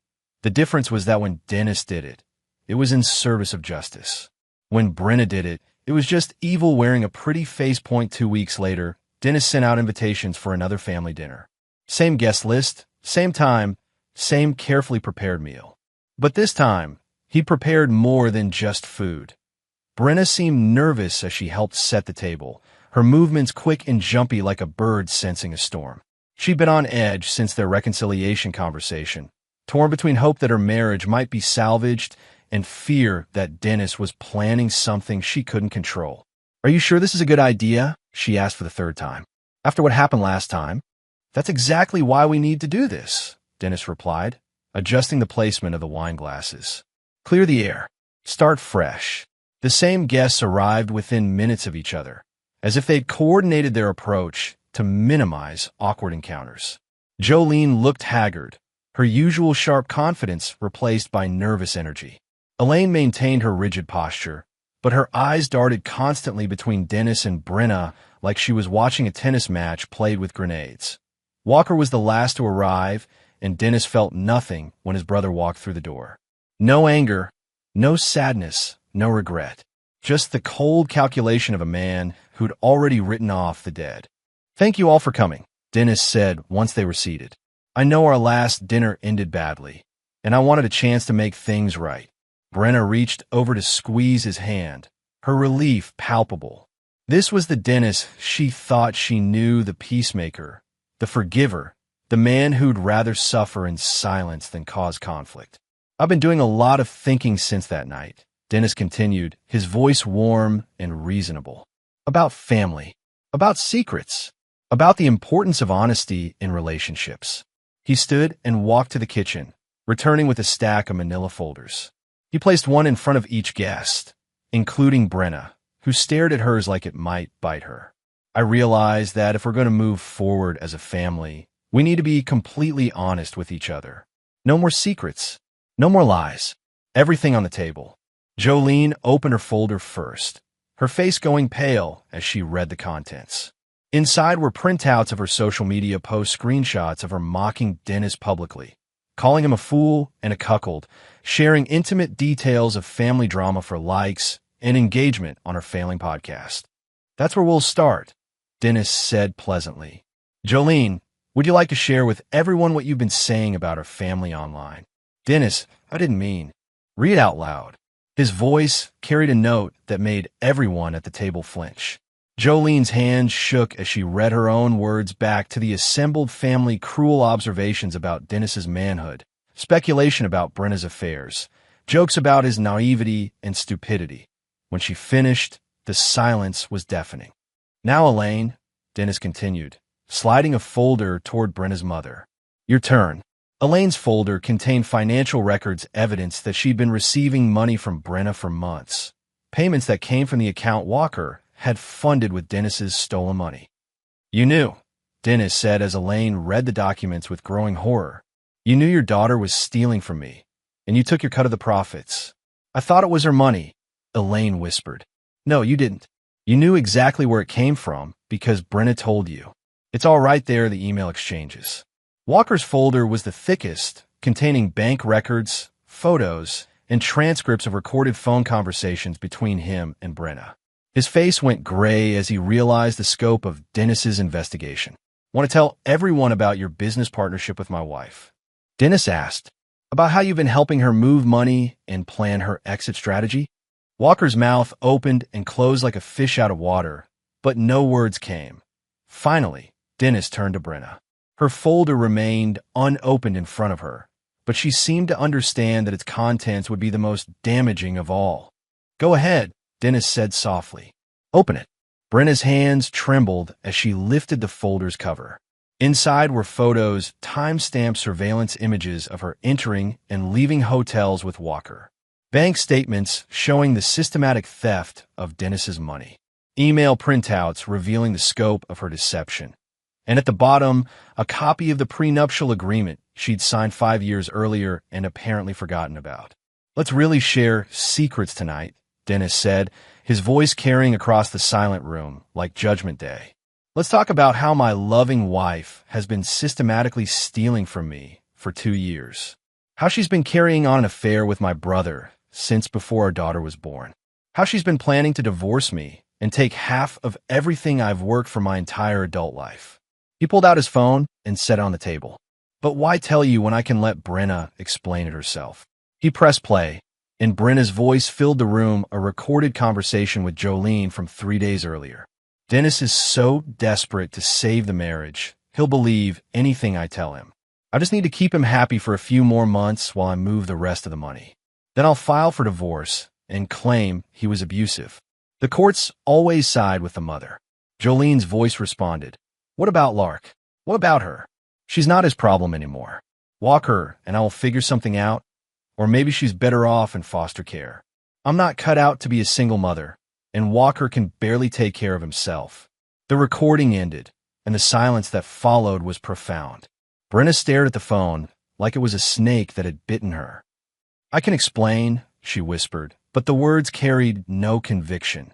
The difference was that when Dennis did it, it was in service of justice. When Brenna did it, it was just evil wearing a pretty face. 2 weeks later, Dennis sent out invitations for another family dinner. Same guest list, same time, same carefully prepared meal. But this time, he prepared more than just food. Brenna seemed nervous as she helped set the table, her movements quick and jumpy like a bird sensing a storm. She'd been on edge since their reconciliation conversation, torn between hope that her marriage might be salvaged and fear that Dennis was planning something she couldn't control. "Are you sure this is a good idea?" she asked for the third time. "After what happened last time?" "That's exactly why we need to do this," Dennis replied, adjusting the placement of the wine glasses. "Clear the air. Start fresh." The same guests arrived within minutes of each other, as if they'd coordinated their approach to minimize awkward encounters. Jolene looked haggard, her usual sharp confidence replaced by nervous energy. Elaine maintained her rigid posture, but her eyes darted constantly between Dennis and Brenna like she was watching a tennis match played with grenades. Walker was the last to arrive, and Dennis felt nothing when his brother walked through the door. No anger, no sadness, no regret. Just the cold calculation of a man who'd already written off the dead. "Thank you all for coming," Dennis said once they were seated. "I know our last dinner ended badly, and I wanted a chance to make things right." Brenna reached over to squeeze his hand, her relief palpable. This was the Dennis she thought she knew, the peacemaker, the forgiver, the man who'd rather suffer in silence than cause conflict. "I've been doing a lot of thinking since that night," Dennis continued, his voice warm and reasonable. "About family, about secrets, about the importance of honesty in relationships." He stood and walked to the kitchen, returning with a stack of manila folders. He placed one in front of each guest, including Brenna, who stared at hers like it might bite her. "I realize that if we're going to move forward as a family, we need to be completely honest with each other. No more secrets, no more lies, everything on the table." Jolene opened her folder first, her face going pale as she read the contents. Inside were printouts of her social media post, screenshots of her mocking Dennis publicly, calling him a fool and a cuckold, sharing intimate details of family drama for likes and engagement on her failing podcast. "That's where we'll start," Dennis said pleasantly. Jolene, would you like to share with everyone what you've been saying about our family online? Dennis, I didn't mean. Read it out loud. His voice carried a note that made everyone at the table flinch. Jolene's hands shook as she read her own words back to the assembled family. Cruel observations about Dennis's manhood, speculation about Brenna's affairs, jokes about his naivety and stupidity. When she finished, the silence was deafening. Now, Elaine, Dennis continued, sliding a folder toward Brenna's mother. Your turn. Elaine's folder contained financial records, evidence that she'd been receiving money from Brenna for months. Payments that came from the account Walker had funded with Dennis's stolen money. You knew, Dennis said as Elaine read the documents with growing horror. You knew your daughter was stealing from me, and you took your cut of the profits. I thought it was her money, Elaine whispered. No, you didn't. You knew exactly where it came from because Brenna told you. It's all right there, the email exchanges. Walker's folder was the thickest, containing bank records, photos, and transcripts of recorded phone conversations between him and Brenna. His face went gray as he realized the scope of Dennis's investigation. Want to tell everyone about your business partnership with my wife? Dennis asked. About how you've been helping her move money and plan her exit strategy? Walker's mouth opened and closed like a fish out of water, but no words came. Finally, Dennis turned to Brenna. Her folder remained unopened in front of her, but she seemed to understand that its contents would be the most damaging of all. Go ahead, Dennis said softly. Open it. Brenna's hands trembled as she lifted the folder's cover. Inside were photos, time-stamped surveillance images of her entering and leaving hotels with Walker. Bank statements showing the systematic theft of Dennis's money. Email printouts revealing the scope of her deception. And at the bottom, a copy of the prenuptial agreement she'd signed 5 years earlier and apparently forgotten about. Let's really share secrets tonight, Dennis said, his voice carrying across the silent room like Judgment Day. Let's talk about how my loving wife has been systematically stealing from me for 2 years. How she's been carrying on an affair with my brother since before our daughter was born. How she's been planning to divorce me and take half of everything I've worked for my entire adult life. He pulled out his phone and set it on the table. But why tell you when I can let Brenna explain it herself? He pressed play, and Brenna's voice filled the room, a recorded conversation with Jolene from 3 days earlier. Dennis is so desperate to save the marriage, he'll believe anything I tell him. I just need to keep him happy for a few more months while I move the rest of the money. Then I'll file for divorce and claim he was abusive. The courts always side with the mother. Jolene's voice responded. What about Lark? What about her? She's not his problem anymore. Walk her and I will figure something out. Or maybe she's better off in foster care. I'm not cut out to be a single mother, and Walker can barely take care of himself. The recording ended, and the silence that followed was profound. Brenna stared at the phone like it was a snake that had bitten her. I can explain, she whispered, but the words carried no conviction.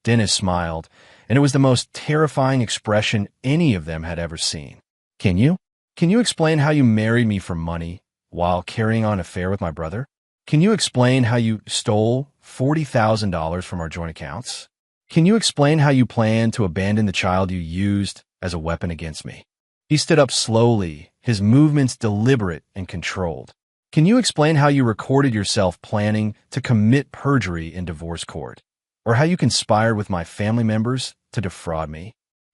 Dennis smiled, and it was the most terrifying expression any of them had ever seen. Can you? Can you explain how you married me for money while carrying on an affair with my brother? Can you explain how you stole $40,000 from our joint accounts? Can you explain how you planned to abandon the child you used as a weapon against me? He stood up slowly, his movements deliberate and controlled. Can you explain how you recorded yourself planning to commit perjury in divorce court? Or how you conspired with my family members to defraud me?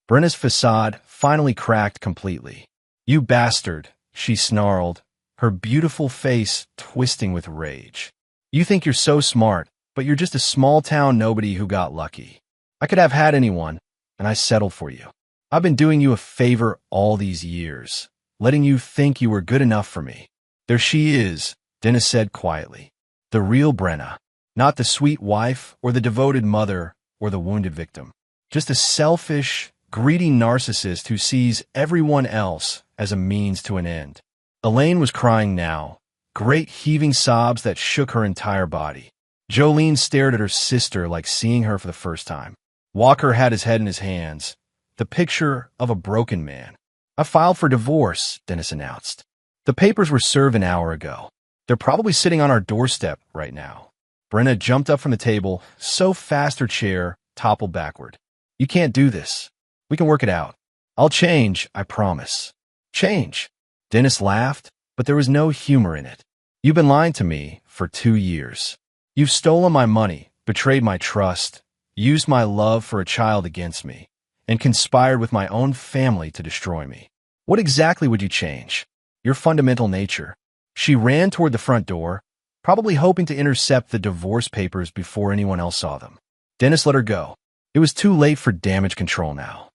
Brenna's facade finally cracked completely. You bastard, she snarled, her beautiful face twisting with rage. You think you're so smart, but you're just a small-town nobody who got lucky. I could have had anyone, and I settled for you. I've been doing you a favor all these years, letting you think you were good enough for me. There she is, Dennis said quietly. The real Brenna, not the sweet wife or the devoted mother or the wounded victim. Just a selfish, greedy narcissist who sees everyone else as a means to an end. Elaine was crying now, great heaving sobs that shook her entire body. Jolene stared at her sister like seeing her for the first time. Walker had his head in his hands, the picture of a broken man. I filed for divorce, Dennis announced. The papers were served an hour ago. They're probably sitting on our doorstep right now. Brenna jumped up from the table, so fast her chair toppled backward. You can't do this. We can work it out. I'll change, I promise. Change. Dennis laughed, but there was no humor in it. You've been lying to me for 2 years. You've stolen my money, betrayed my trust, used my love for a child against me, and conspired with my own family to destroy me. What exactly would you change? Your fundamental nature. She ran toward the front door, probably hoping to intercept the divorce papers before anyone else saw them. Dennis let her go. It was too late for damage control now.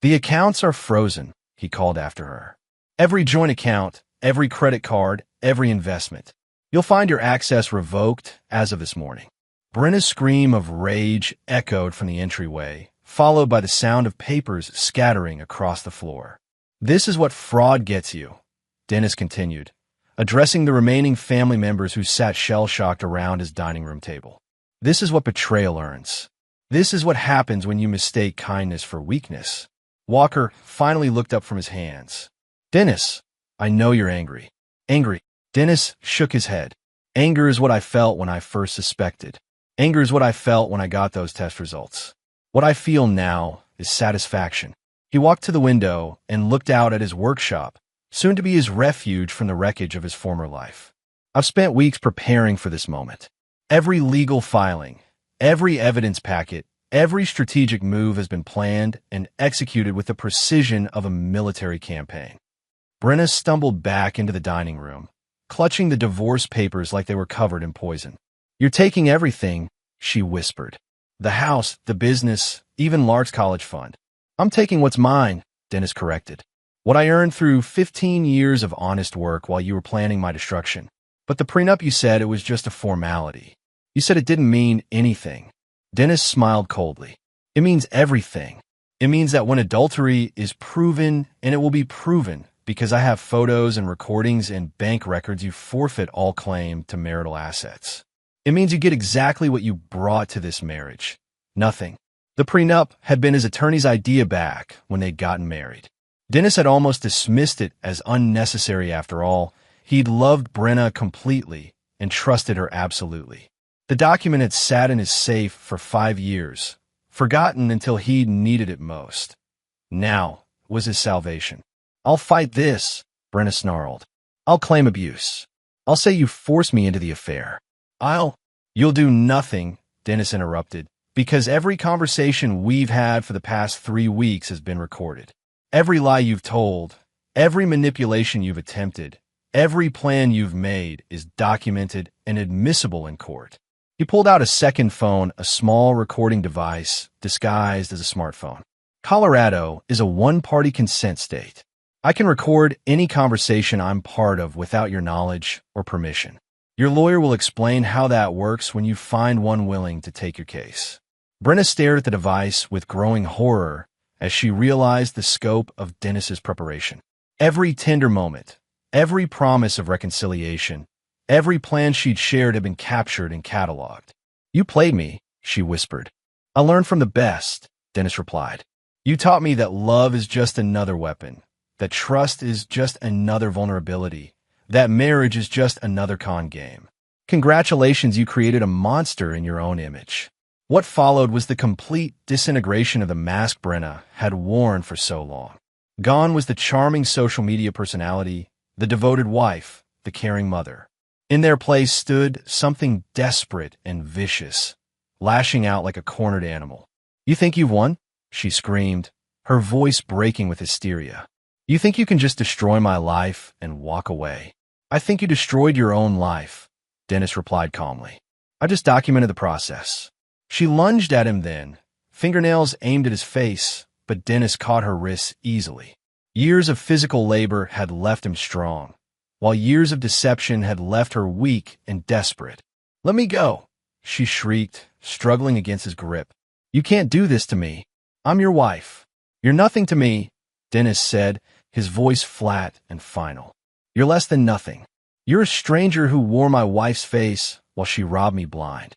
The accounts are frozen, he called after her. Every joint account, every credit card, every investment. You'll find your access revoked as of this morning. Brenna's scream of rage echoed from the entryway, followed by the sound of papers scattering across the floor. This is what fraud gets you, Dennis continued, addressing the remaining family members who sat shell-shocked around his dining room table. This is what betrayal earns. This is what happens when you mistake kindness for weakness. Walker finally looked up from his hands. Dennis, I know you're angry. Angry. Dennis shook his head. Anger is what I felt when I first suspected. Anger is what I felt when I got those test results. What I feel now is satisfaction. He walked to the window and looked out at his workshop, soon to be his refuge from the wreckage of his former life. I've spent weeks preparing for this moment. Every legal filing, every evidence packet, every strategic move has been planned and executed with the precision of a military campaign. Brenna stumbled back into the dining room, clutching the divorce papers like they were covered in poison. You're taking everything, she whispered. The house, the business, even Lark's college fund. I'm taking what's mine, Dennis corrected. What I earned through 15 years of honest work while you were planning my destruction. But the prenup, you said it was just a formality. You said it didn't mean anything. Dennis smiled coldly. It means everything. It means that when adultery is proven, and it will be proven, because I have photos and recordings and bank records, you forfeit all claim to marital assets. It means you get exactly what you brought to this marriage. Nothing. The prenup had been his attorney's idea back when they'd gotten married. Dennis had almost dismissed it as unnecessary after all. He'd loved Brenna completely and trusted her absolutely. The document had sat in his safe for 5 years, forgotten until he needed it most. Now was his salvation. I'll fight this, Brenna snarled. I'll claim abuse. I'll say you forced me into the affair. You'll do nothing, Dennis interrupted, because every conversation we've had for the past 3 weeks has been recorded. Every lie you've told, every manipulation you've attempted, every plan you've made is documented and admissible in court. He pulled out a second phone, a small recording device disguised as a smartphone. Colorado is a one-party consent state. I can record any conversation I'm part of without your knowledge or permission. Your lawyer will explain how that works when you find one willing to take your case. Brenna stared at the device with growing horror as she realized the scope of Dennis's preparation. Every tender moment, every promise of reconciliation, every plan she'd shared had been captured and cataloged. You played me, she whispered. I learned from the best, Dennis replied. You taught me that love is just another weapon, that trust is just another vulnerability, that marriage is just another con game. Congratulations, you created a monster in your own image. What followed was the complete disintegration of the mask Brenna had worn for so long. Gone was the charming social media personality, the devoted wife, the caring mother. In their place stood something desperate and vicious, lashing out like a cornered animal. You think you've won? She screamed, her voice breaking with hysteria. You think you can just destroy my life and walk away? I think you destroyed your own life, Dennis replied calmly. I just documented the process. She lunged at him then, fingernails aimed at his face, but Dennis caught her wrists easily. Years of physical labor had left him strong, while years of deception had left her weak and desperate. Let me go, she shrieked, struggling against his grip. You can't do this to me. I'm your wife. You're nothing to me, Dennis said, his voice flat and final. You're less than nothing. You're a stranger who wore my wife's face while she robbed me blind.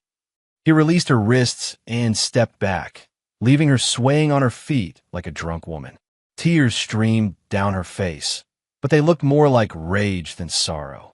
He released her wrists and stepped back, leaving her swaying on her feet like a drunk woman. Tears streamed down her face, but they looked more like rage than sorrow.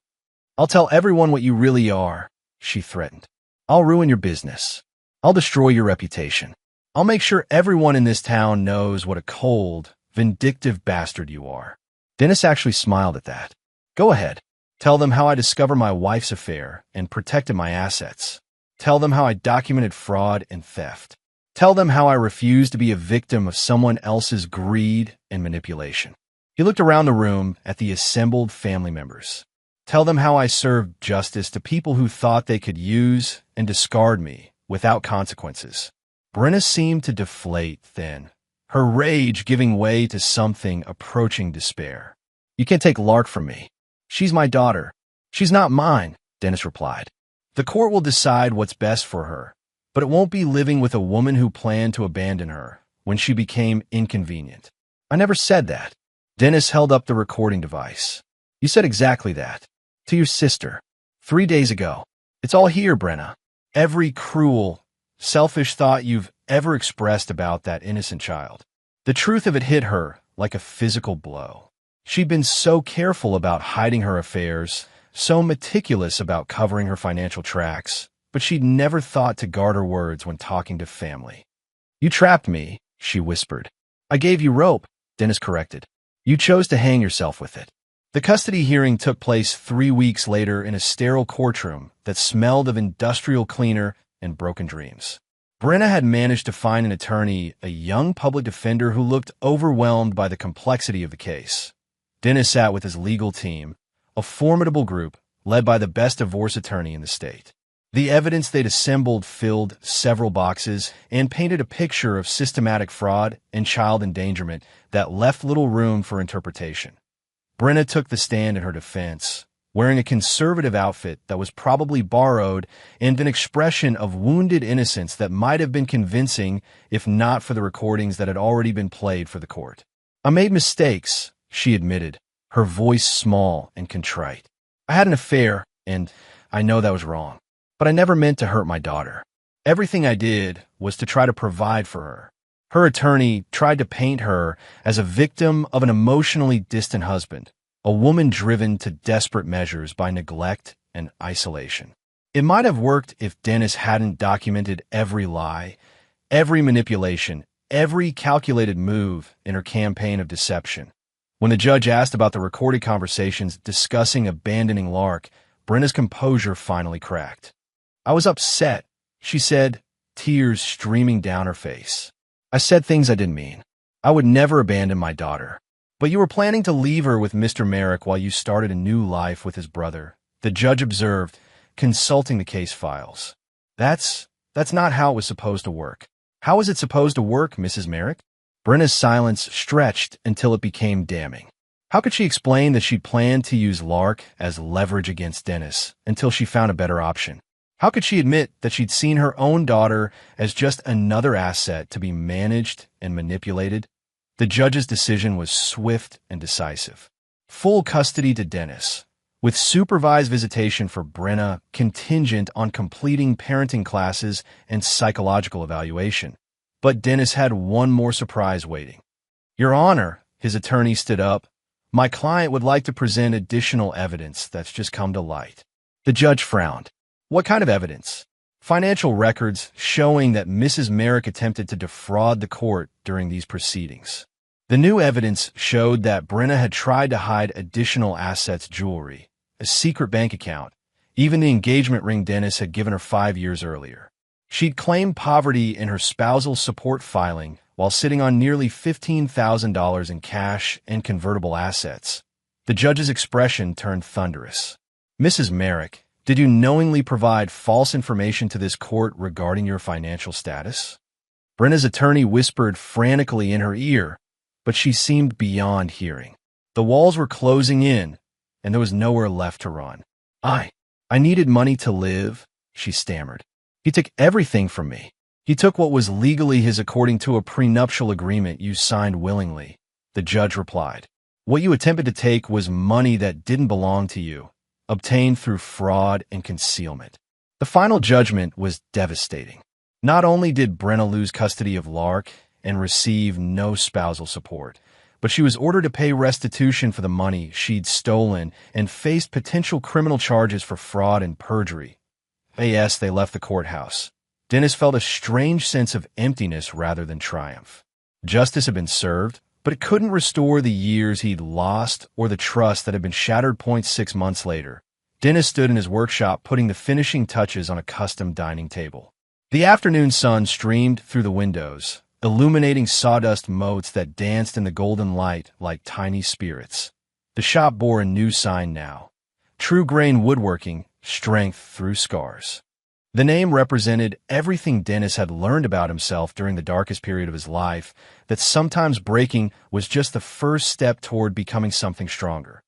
I'll tell everyone what you really are, she threatened. I'll ruin your business. I'll destroy your reputation. I'll make sure everyone in this town knows what a cold, vindictive bastard you are. Dennis actually smiled at that. Go ahead. Tell them how I discovered my wife's affair and protected my assets. Tell them how I documented fraud and theft. Tell them how I refused to be a victim of someone else's greed and manipulation. He looked around the room at the assembled family members. Tell them how I served justice to people who thought they could use and discard me without consequences. Brenna seemed to deflate thin, her rage giving way to something approaching despair. You can't take Lark from me. She's my daughter. She's not mine, Dennis replied. The court will decide what's best for her, but it won't be living with a woman who planned to abandon her when she became inconvenient. I never said that. Dennis held up the recording device. You said exactly that. To your sister. 3 days ago. It's all here, Brenna. Every cruel, selfish thought you've ever expressed about that innocent child. The truth of it hit her like a physical blow. She'd been so careful about hiding her affairs, so meticulous about covering her financial tracks, but she'd never thought to guard her words when talking to family. You trapped me, she whispered. I gave you rope, Dennis corrected. You chose to hang yourself with it. The custody hearing took place 3 weeks later in a sterile courtroom that smelled of industrial cleaner and broken dreams. Brenna had managed to find an attorney, a young public defender who looked overwhelmed by the complexity of the case. Dennis sat with his legal team, a formidable group led by the best divorce attorney in the state. The evidence they'd assembled filled several boxes and painted a picture of systematic fraud and child endangerment that left little room for interpretation. Brenna took the stand in her defense, wearing a conservative outfit that was probably borrowed and an expression of wounded innocence that might have been convincing if not for the recordings that had already been played for the court. I made mistakes, she admitted, her voice small and contrite. I had an affair, and I know that was wrong. But I never meant to hurt my daughter. Everything I did was to try to provide for her. Her attorney tried to paint her as a victim of an emotionally distant husband, a woman driven to desperate measures by neglect and isolation. It might have worked if Dennis hadn't documented every lie, every manipulation, every calculated move in her campaign of deception. When the judge asked about the recorded conversations discussing abandoning Lark, Brenna's composure finally cracked. I was upset, she said, tears streaming down her face. I said things I didn't mean. I would never abandon my daughter. But you were planning to leave her with Mr. Merrick while you started a new life with his brother, the judge observed, consulting the case files. That's not how it was supposed to work. How was it supposed to work, Mrs. Merrick? Brenna's silence stretched until it became damning. How could she explain that she'd planned to use Lark as leverage against Dennis until she found a better option? How could she admit that she'd seen her own daughter as just another asset to be managed and manipulated? The judge's decision was swift and decisive. Full custody to Dennis, with supervised visitation for Brenna contingent on completing parenting classes and psychological evaluation. But Dennis had one more surprise waiting. Your Honor, his attorney stood up. My client would like to present additional evidence that's just come to light. The judge frowned. What kind of evidence? Financial records showing that Mrs. Merrick attempted to defraud the court during these proceedings. The new evidence showed that Brenna had tried to hide additional assets, jewelry, a secret bank account, even the engagement ring Dennis had given her 5 years earlier. She'd claimed poverty in her spousal support filing while sitting on nearly $15,000 in cash and convertible assets. The judge's expression turned thunderous. Mrs. Merrick, did you knowingly provide false information to this court regarding your financial status? Brenna's attorney whispered frantically in her ear, but she seemed beyond hearing. The walls were closing in, and there was nowhere left to run. I needed money to live, she stammered. He took everything from me. He took what was legally his according to a prenuptial agreement you signed willingly, the judge replied. What you attempted to take was money that didn't belong to you, obtained through fraud and concealment. The final judgment was devastating. Not only did Brenna lose custody of Lark and receive no spousal support, but she was ordered to pay restitution for the money she'd stolen and faced potential criminal charges for fraud and perjury. Yes, they left the courthouse. Dennis felt a strange sense of emptiness rather than triumph. Justice had been served, but it couldn't restore the years he'd lost or the trust that had been shattered. 6 months later, Dennis stood in his workshop putting the finishing touches on a custom dining table. The afternoon sun streamed through the windows, illuminating sawdust motes that danced in the golden light like tiny spirits. The shop bore a new sign now: true grain woodworking, strength through scars. The name represented everything Dennis had learned about himself during the darkest period of his life, that sometimes breaking was just the first step toward becoming something stronger.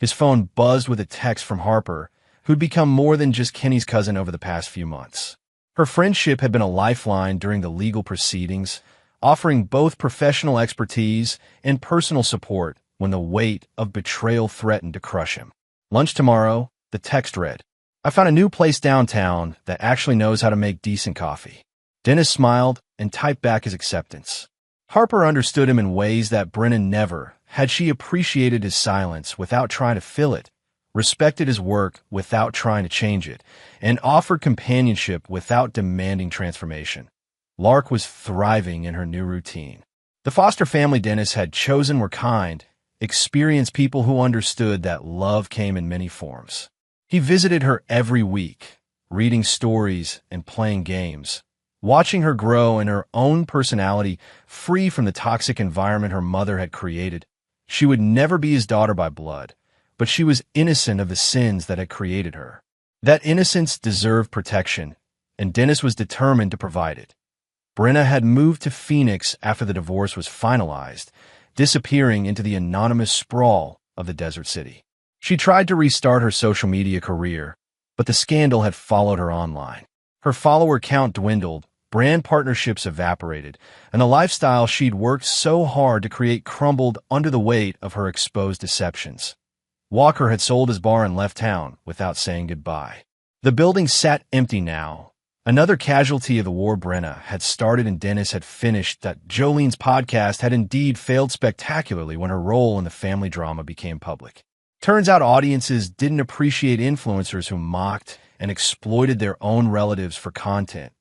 His phone buzzed with a text from Harper, who'd become more than just Kenny's cousin over the past few months. Her friendship had been a lifeline during the legal proceedings, offering both professional expertise and personal support when the weight of betrayal threatened to crush him. Lunch tomorrow, the text read. I found a new place downtown that actually knows how to make decent coffee. Dennis smiled and typed back his acceptance. Harper understood him in ways that Brennan never, had she appreciated his silence without trying to fill it, respected his work without trying to change it, and offered companionship without demanding transformation. Lark was thriving in her new routine. The foster family Dennis had chosen were kind, experienced people who understood that love came in many forms. He visited her every week, reading stories and playing games, watching her grow in her own personality, free from the toxic environment her mother had created. She would never be his daughter by blood, but she was innocent of the sins that had created her. That innocence deserved protection, and Dennis was determined to provide it. Brenna had moved to Phoenix after the divorce was finalized, disappearing into the anonymous sprawl of the desert city. She tried to restart her social media career, but the scandal had followed her online. Her follower count dwindled, brand partnerships evaporated, and the lifestyle she'd worked so hard to create crumbled under the weight of her exposed deceptions. Walker had sold his bar and left town without saying goodbye. The building sat empty now. Another casualty of the war Brenna had started and Dennis had finished. That Jolene's podcast had indeed failed spectacularly when her role in the family drama became public. Turns out audiences didn't appreciate influencers who mocked and exploited their own relatives for content.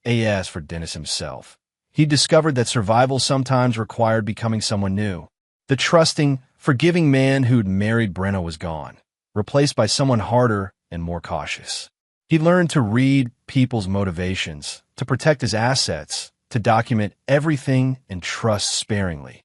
As for Dennis himself, he discovered that survival sometimes required becoming someone new. The trusting, forgiving man who'd married Brenna was gone, replaced by someone harder and more cautious. He learned to read people's motivations, to protect his assets, to document everything and trust sparingly.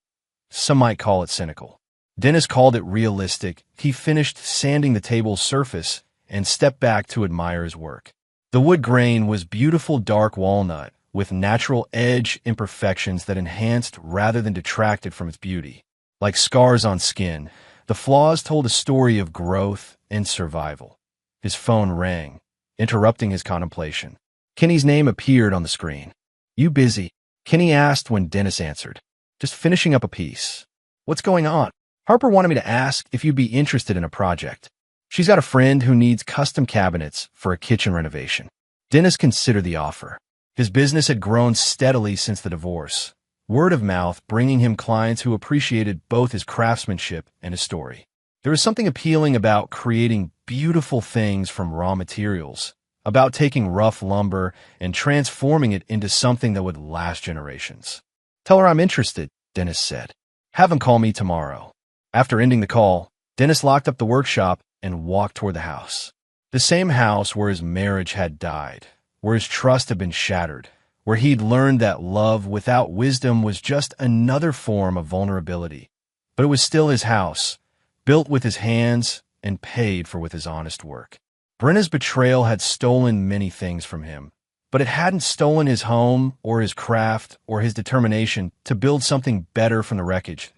Some might call it cynical. Dennis called it realistic. He finished sanding the table's surface and stepped back to admire his work. The wood grain was beautiful dark walnut, with natural edge imperfections that enhanced rather than detracted from its beauty. Like scars on skin, the flaws told a story of growth and survival. His phone rang, interrupting his contemplation. Kenny's name appeared on the screen. You busy? Kenny asked when Dennis answered. Just finishing up a piece. What's going on? Harper wanted me to ask if you'd be interested in a project. She's got a friend who needs custom cabinets for a kitchen renovation. Dennis considered the offer. His business had grown steadily since the divorce, word of mouth bringing him clients who appreciated both his craftsmanship and his story. There was something appealing about creating beautiful things from raw materials, about taking rough lumber and transforming it into something that would last generations. Tell her I'm interested, Dennis said. Have him call me tomorrow. After ending the call, Dennis locked up the workshop and walked toward the house. The same house where his marriage had died, where his trust had been shattered, where he'd learned that love without wisdom was just another form of vulnerability. But it was still his house, built with his hands and paid for with his honest work. Brenna's betrayal had stolen many things from him, but it hadn't stolen his home or his craft or his determination to build something better from the wreckage.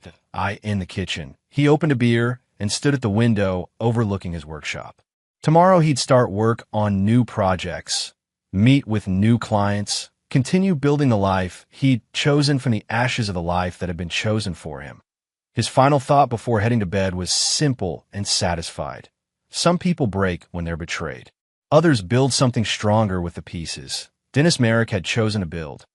In the kitchen, he opened a beer and stood at the window overlooking his workshop. Tomorrow he'd start work on new projects, meet with new clients, continue building the life he'd chosen from the ashes of the life that had been chosen for him. His final thought before heading to bed was simple and satisfied. Some people break when they're betrayed. Others build something stronger with the pieces Dennis Merrick had chosen to build.